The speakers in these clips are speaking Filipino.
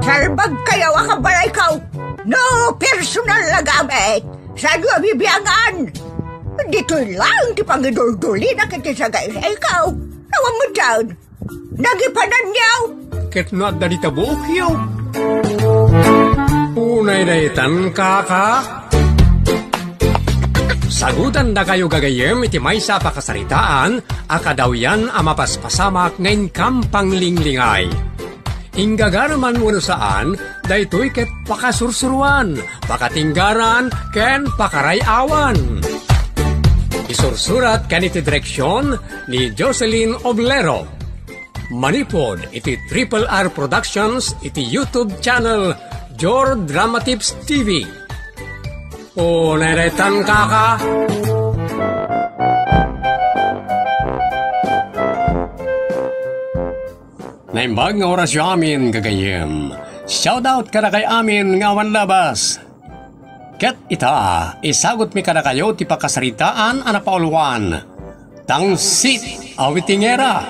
Salbag kayo akabalay ikaw. No personal na gamit. Sa iyo bibiyangan. Dito lang ti pangidul-duli na kitisagay sa ikaw. Nawang mo dyan. Nagipanan niyaw. Ket na dalita buok yaw. Unay daytan kaka. Sagutan na kayo gagayem iti may sa pakasaritaan, akadaw yan amapaspasamak ngayon kampang linglingay. Inggagaraman mo saan, daytoy ket pakasursuruan, pakatinggaran, ken pakarayawan. Isursurat kan iti direksyon ni Jocelyn Oblero. Manipod iti Triple R Productions iti YouTube channel Jor Dramatips TV. O neretan kaka. Naimbag nga orasyo amin gagayem. Shoutout ka na kay amin nga awan labas. Ket ita, isagot mi ka na kayo ti pakasaritaan anapauluan. Tangsit awitingera.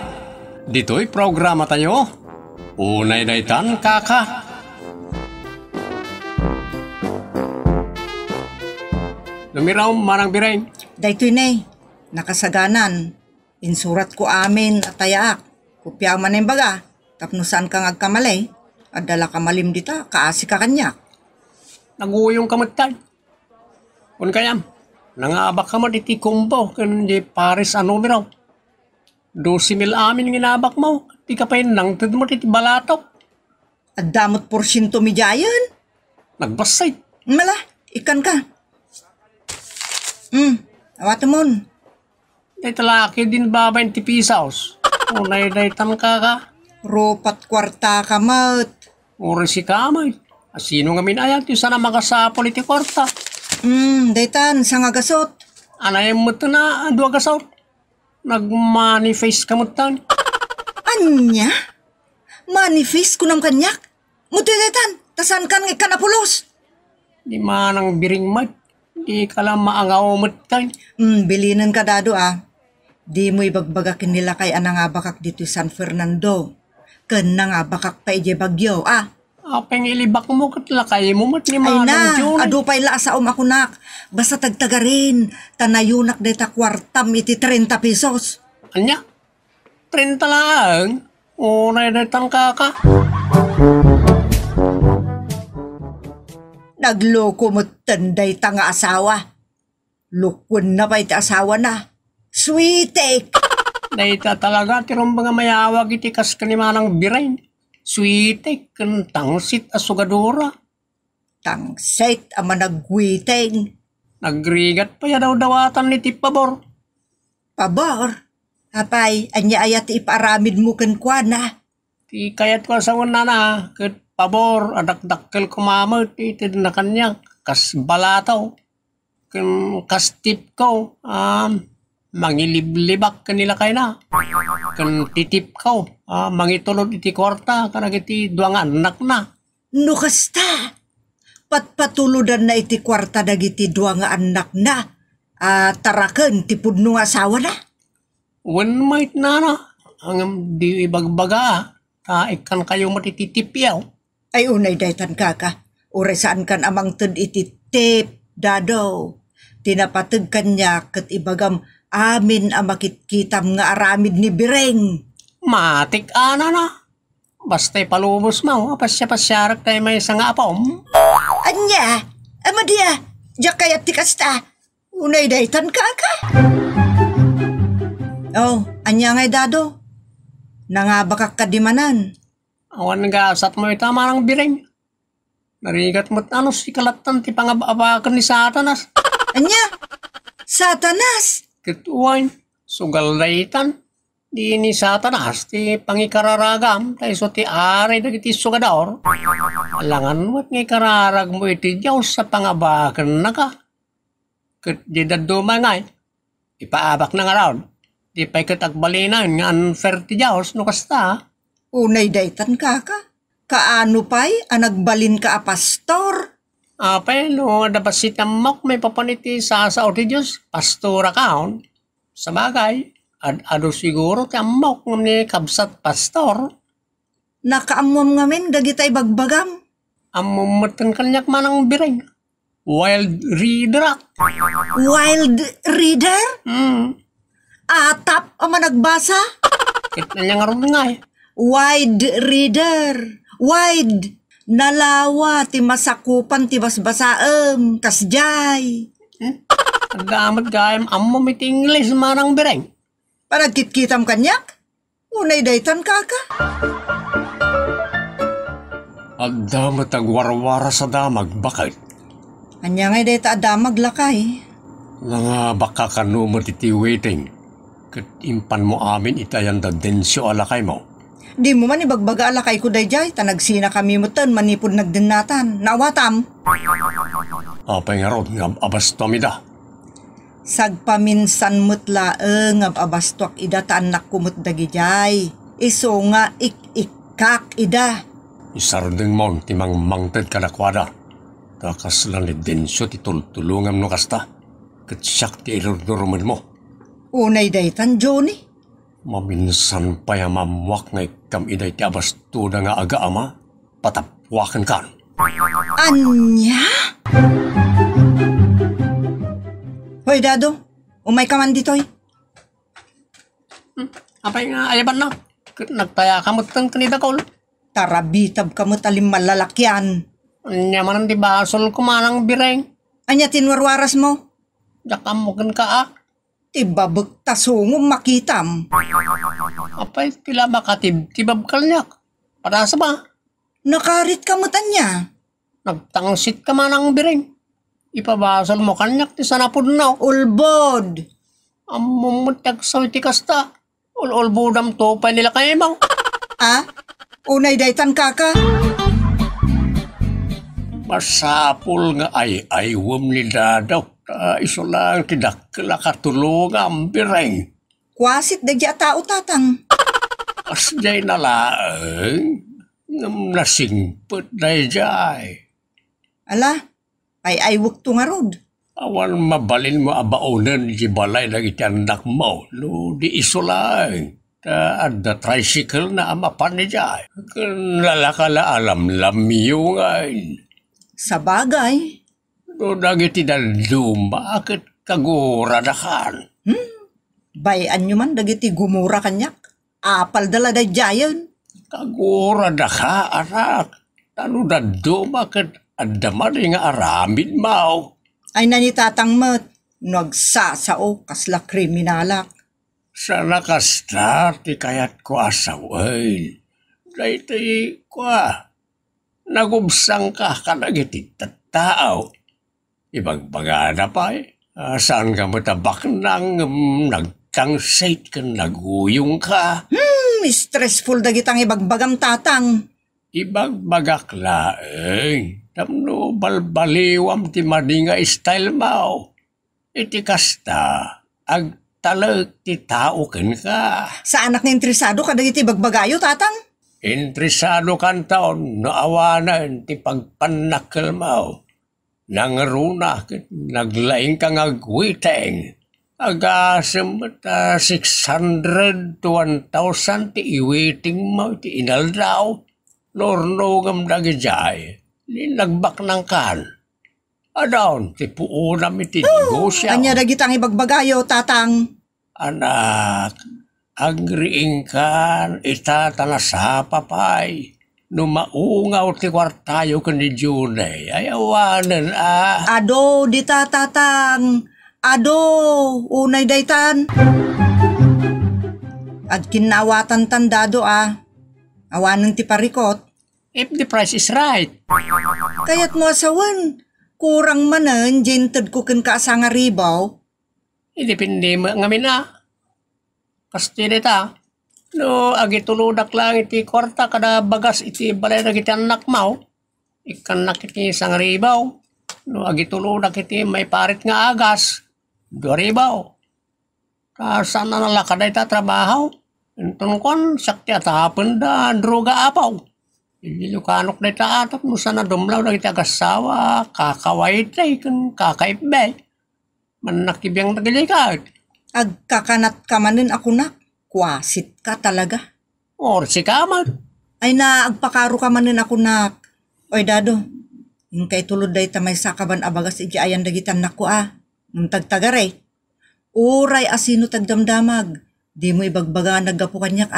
Dito'y programa tayo. Unay daytan kaka. Lumiraw marang bireng. Daytoy nay, nakasaganan. Insurat ko amin at tayaak. Kupya man yung baga. Tapnusan kang agkamalay. Adala ka malim dita, kaasi ka kanyak. Naguyong kamatay. Kung kayam, nangabak ka mo diti kumbo, kundi Paris ano biraw. 12,000 amin nginabak mo, di ka pa nang tad mo diti balatok. At damot porsyento midyayan. Nagbasay. Mala, ikan ka. Awatamon. Day talaki din ba 20 pesos? Unay day tan ka. Ropat kwarta ka mat. Uri si kamay. Sino nga minayag yung sana makasapol iti kwarta? Daytan, sa nga gasot. Anay mo ito na, dua gasot. Nag-manifest ka mo tan. Anya? Manifest ko ng kanyak? Muti daytan, tasan kan nga kanapulos. Di manang biring mat. Di ka lang maangaw mo tan. Bilinan ka dado Di mo ibagbagakin nila kay anang abakak dito San Fernando. Ken nang abakak pa ije bagyo Apeng ilibak mo katlakay mo mat ni Ay manang na, June. adu pa'y laasaom ako nak. Basta tagtaga rin. Tanayunak deta kwartam iti 30 pesos. Anya? 30 lang. Unay daytan kaka. Nagloko mo tanday tanga asawa. Lukwan na pa iti asawa na. Sweetek! Dayta talaga tirong mga mayawag iti kas kanimanang birain. Sweetek, tangsit asugadora. Tangset ama nagwiteng. Nagrigat pa ya daw dawatan ni Tipabor. Pabor? Apay, anya ayat iparamid mo kenkwana. Ti kayat ko sa una na, ket pabor, adakdakkel kumamot, iti na kanya, kas balataw. Kas tip ko, mangiliblibak kanila kay na. Kan titip ko, mangitulod iti kwarta, kanag iti duwang anak na. No kasta, patpatuludan na iti kwarta dagiti dua nga anak na. Taraken ti pudno nga asawa na. When might na na, ang di ibagbaga, ikan kayo matititipyaw. Ay unay daytan kaka, uresaan kan amang tud iti tip, dadaw. Tinapatag kanya kat ibagam amin ang makitkitam nga aramid ni Bireng. Matik ana na. Basta'y palubos mo, pasya-pasyarak tayo may isang apom. Anya, ama dia, diya kayat ti kasta. Unay daytan kaka. Oh, anya ngay dado. Nangabakak kadimanan. Awan nga asat mo ita marang Bireng. Narigat mo't ano si kalatan ti pangabakan ni Satanas. Anya, Satanas. Kituwain, sugal daytan. Di ni Satanas ti pangikararagam tayo so ti aray dagiti sugador. Alangan mo't nga kararag mo iti Diyos sa pangabakan na ka. Kat di daduma ngay. Ipaabak na nga raw. Di pa'y katagbalinan nga unfair ti Diyos no kasta. Unay daytan kaka. Kaano pa'y anagbalin ka a pastor? Apay, no, dapat si Tamok may papaniti sa o ti Diyos, pastor account. Sa bagay, ado siguro Tamok ni kabsat pastor. Nakaamwam ngamin dagitay bagbagam. Amumatan kanyak manang bireng. Wild reader. Wild reader? Atap ama nagbasa? Kita niya nga rin nga eh. Wide reader. Wide. Nalawa ti masakupan ti basbasaem. Kasjay. Agamat gayam amumit English manang bireng. Panagkitkitam kanyak? Unay daytan kaka. Adamat agwarwara sa damag. Bakit? Anya ngay dayta adamag lakay. Nga baka kanumot iti waiting. Kat impan mo amin itayan da densyo alakay mo. Di mo man ibagbaga alakay ko dayjay. Tanagsina kami mo tan manipod nagdinatan. Nawatam. Apay nga ron nga abastomida. Sagpaminsan mutlaeng nga abastwak ida ta anak kumot dagijay. Iso nga ik-ikak ida. Isardeng mo timang mangted kadakwada. Takas lang ni densyo ti tultulungam no kasta. Kat siyak ti ilurduruman mo. Unay daytan, Johnny. Maminsan pa ya mamwak nga ikam iday ti abastuda nga aga ama. Patapwakan kan. Anya? Hoy, Dado. Umay ka man ditoy. Apay nga ayaban na. Kat nagtaya kamot kang kanida kol. Tarabitab ka mo talim malalakyan. Nyaman di basol kumanang bireng. Anya tinwarwaras mo? Jakamugan ka ah. Tibabag tasungom makitam. Apay tila baka tibab kalnyak. Padasa ba? Nakarit ka mo tanya. Nagtangsit ka manang bireng. Ipabasol mo kanyak ti sanapod na. Ulbod. Amumutag sa iti kasta. Ulbudam to pa nila kayo mo. Ah? Unay daytan kaka? Masapul nga ay aywam ni Dadaw. Iso lang tidak katulong ang bireng. Kwasit dagya tao tatang. Asjay na laeng. Ngam nasingpot na jay. Ala, ay wukto nga rod. Awan mabalin mo abaunan di balay na itiandak mo. No, di iso lang. Ada tricycle na amapan ni jay. Lalakala alam lamyo ngayon. Sa bagay. No, dagiti dalum, bakit kaguradakan? Bayan nyo man dagiti gumura kanyak. Apal dala da jayan. Kagurada anak. Tano dado, bakit adaman nga aramid mo? Ay nanitatang mat. Nagsasao kasla kriminalak. Sa nakastart, kayat ko asawin. Dahiti ko nagubsang ka kanagiti tao. Ibagbaga na pa eh. Saan ka matabak nang nagtangsate ka, naguyong ka? Stressful dagitang ibagbagam tatang. Ibagbagak laeng. Tamno balbaliwam ti madinga style mo. Iti kasta, agtalag ti tao ken ka. Sa anak na interesado ka dagiti bagbagayo tatang? Interesado kan taon, naawanan ti pagpanakal mo. Nangaruna, naglaing kang agwiteng. Agasam 600 to 1,000 ti iwiting mo, ti inaldaw. Nornogam dagijay, nagbak ng kan. Adon, ti puunam iti negosyo. Anya dagitang ibagbagayo tatang? Anak, agriing kan, itatala sa papay. Numaungaw ti kwartayo ka ni Junay, ay awanan Ado, di tatang. Ado, unay daytan. At kinawatan tandado Awanan ti parikot. If the price is right. Kayat mo asawan. Kurang manan, jented ko ken ka nga ribaw. Depende mo ngamin Kasti dita. No, agituludak lang iti kwarta kada bagas iti balay na iti anak mo. Ikanak iti isang ribaw. No, agituludak iti may parit nga agas. 2 ribaw. Saan na nalakad ita trabaho? Entong kon, sakti at hapon da, droga apaw. Ililukanok na ita atap, no sana dumlaw na iti agasawa, kakawait na ikan kakaibay. Manakibiyang nagalikat. Agkakanat ka manin ako na. Kwasit ka talaga. Or si kamat. Ay na, agpakaro ka manin ako nak. Oy dado, yung kay tulod day tamay sakaban abagas iti ayan dagitan nako Nung tagtagare. Uray asino tagdamdamag. Di mo ibagbaga naggapo kanyak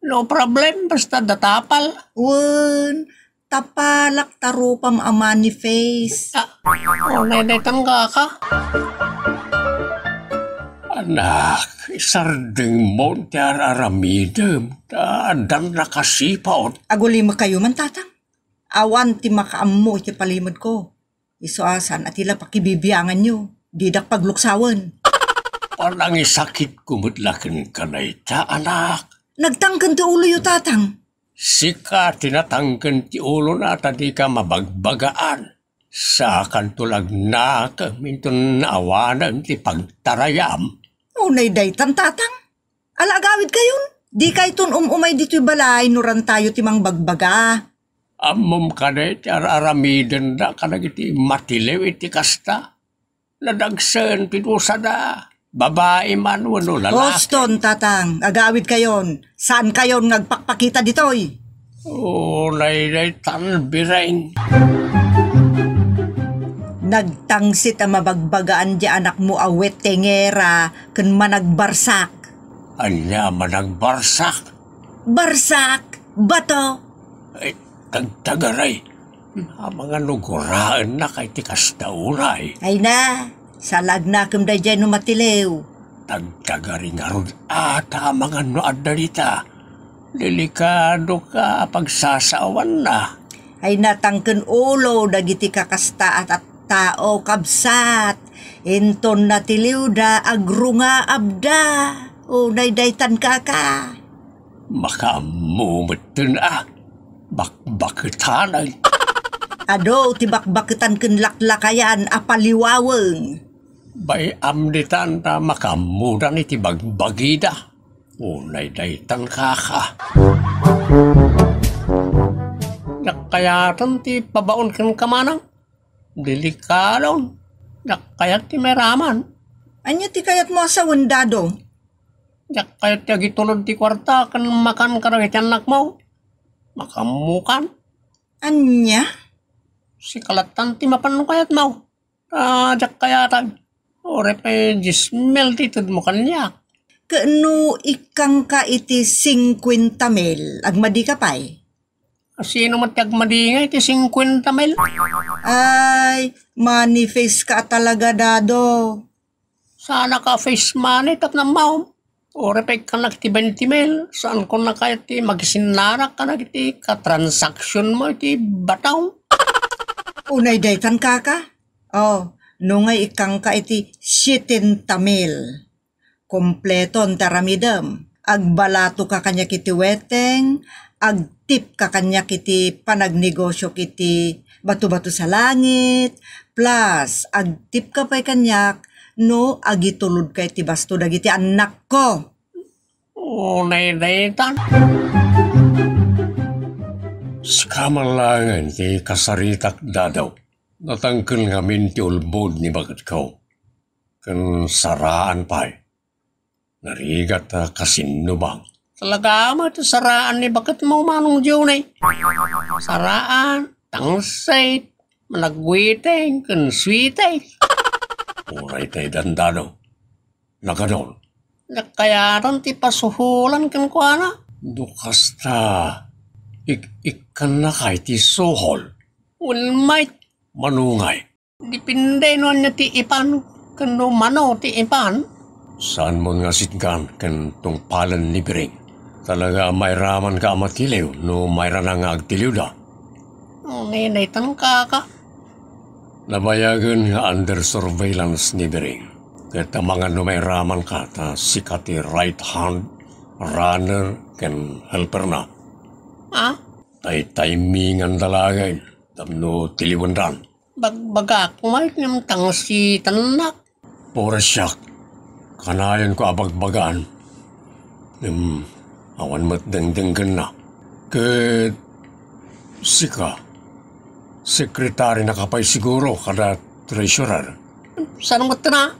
No problem, basta datapal. Wen, tapalak tarupam a money face. Naitan ka. Anak, isardeng mo ti araramidem, dan nakasipaot. Agulima kayo man tatang. Awan ti makaammo iti palimod ko. Isuasan at ila pakibibiyangan nyo. Didak pagluksawan. Parang isakit kumutlakan ka na ita, anak. Nagtangkan ti ulo yu tatang. Sika tinatangkan ti ulo na tadi ka mabagbagaan. Sa kantulag na kaminton naawanan ti pagtarayam. Unay daytan tatang. Alagawid kayon. Di kay tun umay dito'y balay nuran tayo timang bagbaga. Amom ka na iti aramiden na ka iti matilew iti kasta. Nadagsan pinusa na. Babae man wano lalaki. Boston tatang. Agawid kayon. Saan kayon ngagpakpakita dito'y? Unay tan bireng. Nagtangsit ang mabagbagaan di anak mo awet tengera ken managbarsak. Anya managbarsak. Barsak? Bato? Ay, tagtagaray. Mga nuguraan na kay tikas na uray. Ay na, salag na kem da dyan numatilew. Tagtagari nga ron ata mga noad na dita. Delikado ka pagsasawan na. Ay natangken ulo dagiti kakasta at tao kabsat. Inton natiliw da agrunga abda. Unay daytan kaka. Makamumutun bakbakitanay. Ado tibakbakitan ken laklakayan apaliwaweng. Bay amditan na makamudan iti bagbagida. Unay daytan kaka. Nakayatan ti pabaon ken kamanang. Delikadon. Nakayat ti meraman. Anya ti kayat mo asawan dado? Nakayat ti agitulod ti kwarta kan makan karang iti anak mo. Makamukan. Anya? Si kalatan ti mapanong kayat mo. Jak kayatan. Ore pa jismel ti tud mo kanyak. Kano ikang ka iti 50 mil, agmadi ka pa'y? Sino matagmadingay ti 50 mil? Ay, manifest ka talaga dado. Sana ka face money tap na maum. Ore pa ka ti 20 mil. Saan ko na kaya ti magsinarak ka na ti ka-transaction mo ti bataw? Unay daytan kaka? Oh, nungay ikang ka iti 70 mil. Kompleton taramidam. Agbalato ka kanya kiti weteng, agtip ka kanya kiti panagnegosyo kiti bato-bato sa langit, plus agtip ka pa'y kanyak no agitulod kay ti basto dagiti anak ko. Unay daytan. Skamalangan ti kasaritak dadaw. Natangkel ngamin ti ulbod ni bagat ko. Kan saraan pa'y. Narigat kasinubang. Talaga mo ito saraan ni bakit mo manong Junay? Saraan, tangsay, managwiteng, kanswiteng. Uray tayo dandado. Nakadol. Nakayaran ti pasuhulan kan ko na. Dukas ta. Ikan na kay ti suhol. Ulmay. Manungay. Dipinde no niya ti ipan. Kano mano ti ipan. Saan mo nga sitgan kan tong palan ni Biring? Talaga may raman ka matiliw no may rana nga agtiliw da. Nenay tan kaka. Nabayagan nga under surveillance ni Biring. Kaya mga no may raman ka ta sikati right hand, runner, kan helper na. Tay timingan dalagay. Tamno tiliwandan. Bagbagak may namtang si tanak. Pura siyak. Kanayan ko abagbagaan. Awan mat dengdenggan na. Ket sika. Sekretary na kapay siguro kada treasurer. Saan mo na?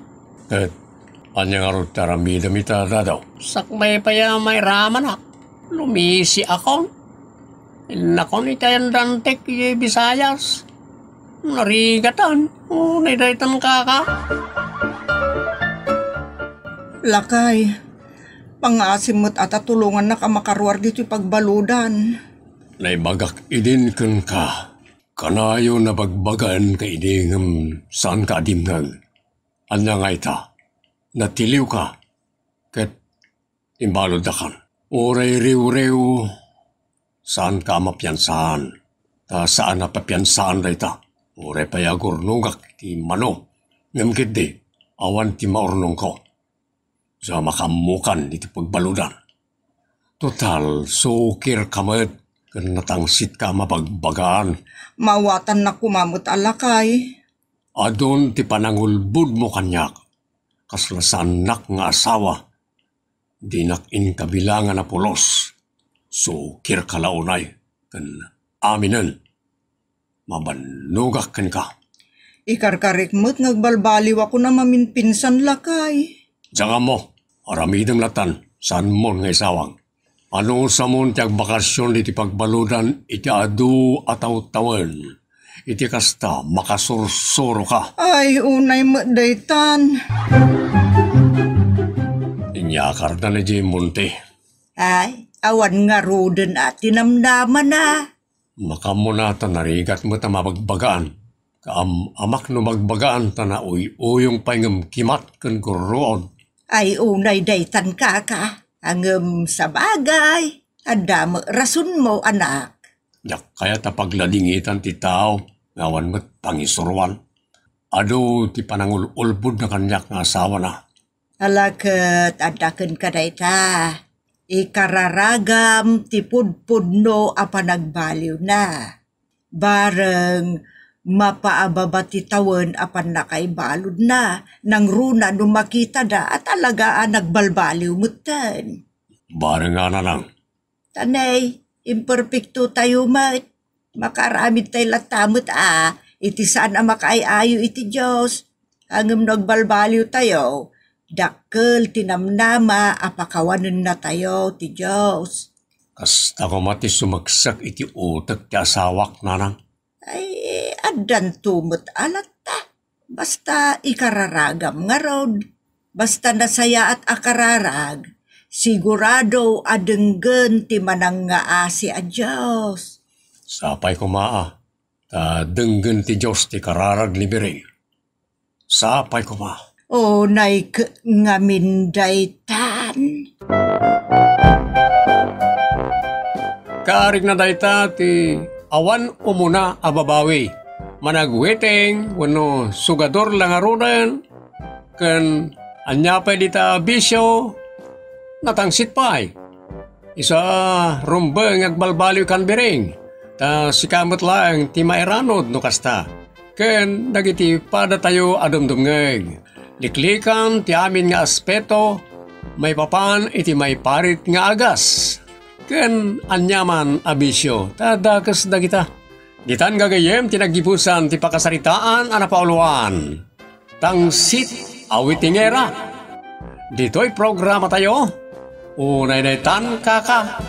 Ket anya nga ro taramida mita dadaw. Sakmay pa ya may raman ak. Lumisi ako. Nako ni tayo dantek Bisayas. Narigatan. Naidaitan ka. Lakay, pangasimot at tulungan na ka makaruar dito pagbaludan. Naibagak idin kan ka. Kanayo na bagbagan ka idin saan ka adimnag. Anya nga ita. Natiliw ka. Ket imbalod kan. Oray riw-riw. Saan ka mapiyansahan? Ta saan na papiyansahan na ita? Oray payagur nungak ti mano. Ngamkit di. Awan ti maurnong ko. Sa makamukan iti pagbaludan. Total, sukir kamet, kan natangsit ka mapagbagaan. Mawatan na kumamot alakay. Adon ti panangulbud mo kanyak, kaslasanak nga asawa, dinak in kabilangan na pulos, sukir kalaunay, kan aminen, mabanugak kan ka. Ikarkarikmot nagbalbaliw ako na maminpinsan lakay. Diyan mo, aramidang latan, saan mo nga isawang. Ano sa mon tiyag bakasyon iti pagbaludan, iti adu ataw tawen. Iti kasta, makasursuro ka. Ay, unay mo daytan. Inyakar na ni Monte. Ay, awan nga roden at tinamdaman na. Makamunata narigat mo ta mabagbagaan. Amak no magbagaan ta na uyong paingam kimat kan kuroon. Ay, unay daytan ka. Angem sa bagay. Adam, rason mo, anak. Yak kaya ta pagladingitan ti tao, ngawan mo't pangisuruan. Ado ti panangululbud na kanyak nga asawa na. Alakat, adaken ka dayta. Ikararagam ti pudpudno a panagbaliw na. Bareng mapaababa ti tawen apan nakaibalod na. Nang runa no makita da at alagaan nagbalbaliw mutan. Bareng nga na lang. Tanay, imperfecto tayo mat. Makaramid tayo latamot iti saan ang makaayayo iti Diyos. Hanggang nagbalbaliw tayo, dakkel tinamnama apakawanan na tayo ti Diyos. Kasta ko mati sumagsak iti utak ti asawak nanang. Ay, adan tumot alata. Basta ikararagam nga rod. Basta nasaya at akararag. Sigurado adenggen ti manang nga si a Diyos. Sapay ko maa. Ta denggen ti Diyos ti kararag ni Biring. Sapay ko ma. O nay ngamin daytan. Kaarig na dayta ti awan umuna ababawi. Managweteng wano sugador lang arunan. Kan anyapay dita bisyo. Natangsit pa'y. Isa rumbeng agbalbaliw kan Biring. Ta sikamot lang ti mairanod no kasta. Ken dagiti pada tayo adumdumngeg. Liklikan ti amin nga aspeto. May papan iti may parit nga agas. Ken anyaman abisyo. Ta dakas dagita. Ditan gagayem tinagipusan ti pakasaritaan anapauluan. Tangsit awitingera. Dito'y programa tayo. Unay daytan kaka.